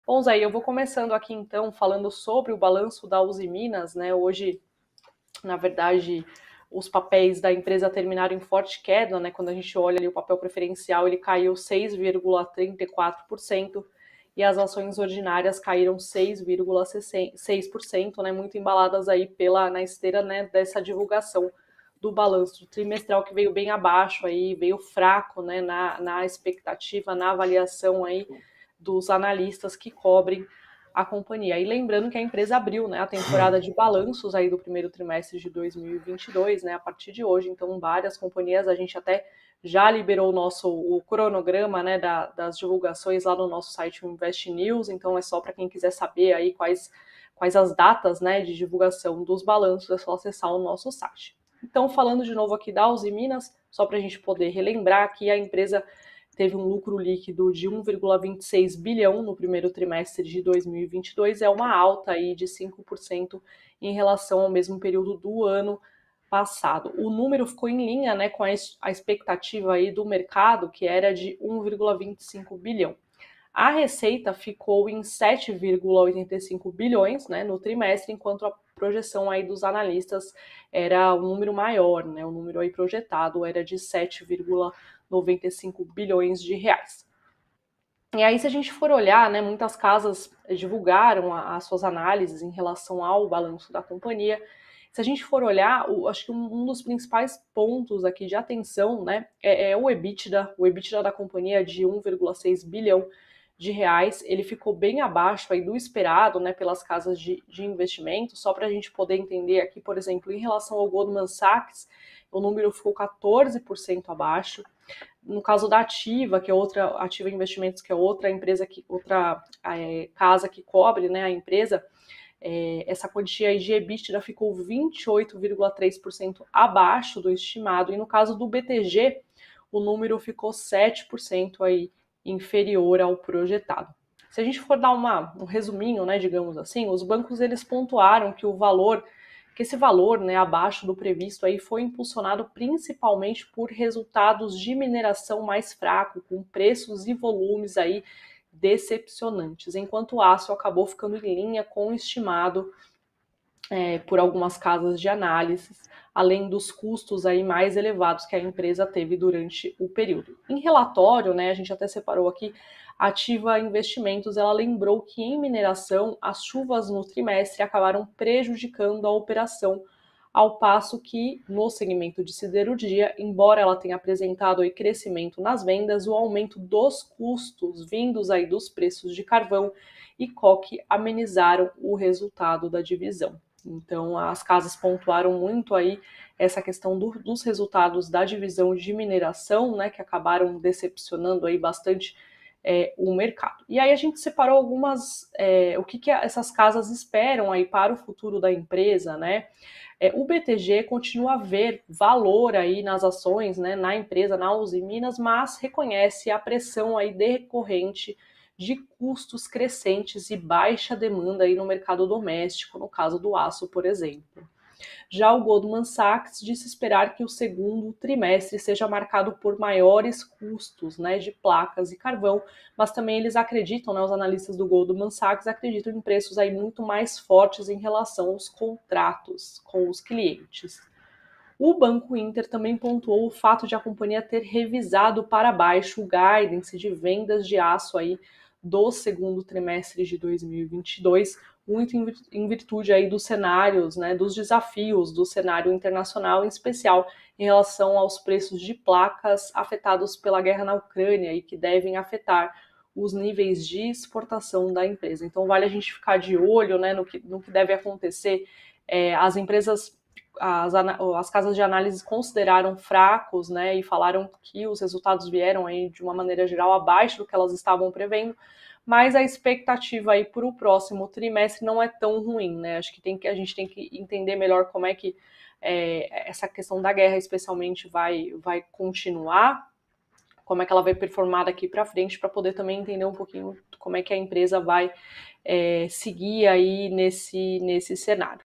Bom, Zé, eu vou começando aqui então falando sobre o balanço da Uzi Minas, né? Hoje, na verdade, os papéis da empresa terminaram em forte queda, né? Quando a gente olha ali o papel preferencial, ele caiu 6,34% e as ações ordinárias caíram 6,6%, né? Muito embaladas aí na esteira, né, dessa divulgação do balanço trimestral que veio bem abaixo aí, veio fraco, né, na expectativa, na avaliação aí dos analistas que cobrem a companhia. E lembrando que a empresa abriu, né, a temporada de balanços aí do primeiro trimestre de 2022, né, a partir de hoje. Então, várias companhias, a gente até já liberou o cronograma, né, das divulgações lá no nosso site Invest News. Então, é só para quem quiser saber aí quais as datas, né, de divulgação dos balanços, é só acessar o nosso site. Então, falando de novo aqui da Uzi Minas, só para a gente poder relembrar que a empresa teve um lucro líquido de 1,26 bilhão no primeiro trimestre de 2022, é uma alta aí de 5% em relação ao mesmo período do ano passado. O número ficou em linha, né, com a expectativa aí do mercado, que era de 1,25 bilhão. A receita ficou em 7,85 bilhões, né, no trimestre, enquanto a projeção aí dos analistas era um número maior, né, o número aí projetado era de 7,95 bilhões de reais. E aí, se a gente for olhar, né, muitas casas divulgaram as suas análises em relação ao balanço da companhia. Se a gente for olhar, acho que um dos principais pontos aqui de atenção, né, é o EBITDA. O EBITDA da companhia é de 1,6 bilhão de reais. Ele ficou bem abaixo aí do esperado, né, pelas casas de investimento. Só para a gente poder entender aqui, por exemplo, em relação ao Goldman Sachs, o número ficou 14% abaixo. No caso da Ativa, que é outra Ativa Investimentos, que é outra empresa casa que cobre, né, a empresa, essa quantia aí de EBITDA ficou 28,3% abaixo do estimado. E no caso do BTG, o número ficou 7% aí inferior ao projetado. Se a gente for dar um resuminho, né, digamos assim, os bancos eles pontuaram que esse valor, né, abaixo do previsto aí foi impulsionado principalmente por resultados de mineração mais fraco, com preços e volumes aí decepcionantes, enquanto o aço acabou ficando em linha com o estimado por algumas casas de análise, além dos custos aí mais elevados que a empresa teve durante o período. Em relatório, né, a gente até separou aqui, a Ativa Investimentos, ela lembrou que em mineração as chuvas no trimestre acabaram prejudicando a operação, ao passo que no segmento de siderurgia, embora ela tenha apresentado aí crescimento nas vendas, o aumento dos custos vindos aí dos preços de carvão e coque amenizaram o resultado da divisão. Então, as casas pontuaram muito aí essa questão dos resultados da divisão de mineração, né, que acabaram decepcionando aí bastante o mercado. E aí a gente separou o que essas casas esperam aí para o futuro da empresa, né? O BTG continua a ver valor aí nas ações, né, na empresa, na Uzi Minas, mas reconhece a pressão aí decorrente de custos crescentes e baixa demanda aí no mercado doméstico, no caso do aço, por exemplo. Já o Goldman Sachs disse esperar que o segundo trimestre seja marcado por maiores custos, né, de placas e carvão, mas também eles acreditam, né, os analistas do Goldman Sachs acreditam em preços aí muito mais fortes em relação aos contratos com os clientes. O Banco Inter também pontuou o fato de a companhia ter revisado para baixo o guidance de vendas de aço aí do segundo trimestre de 2022, muito em virtude aí dos cenários, né, dos desafios do cenário internacional, em especial em relação aos preços de placas afetados pela guerra na Ucrânia e que devem afetar os níveis de exportação da empresa. Então vale a gente ficar de olho, né, no que deve acontecer. As empresas as casas de análise consideraram fracos, né, e falaram que os resultados vieram aí de uma maneira geral abaixo do que elas estavam prevendo, mas a expectativa aí para o próximo trimestre não é tão ruim, né? Acho que a gente tem que entender melhor como é que essa questão da guerra, especialmente, vai continuar, como é que ela vai performar daqui para frente, para poder também entender um pouquinho como é que a empresa vai seguir aí nesse cenário.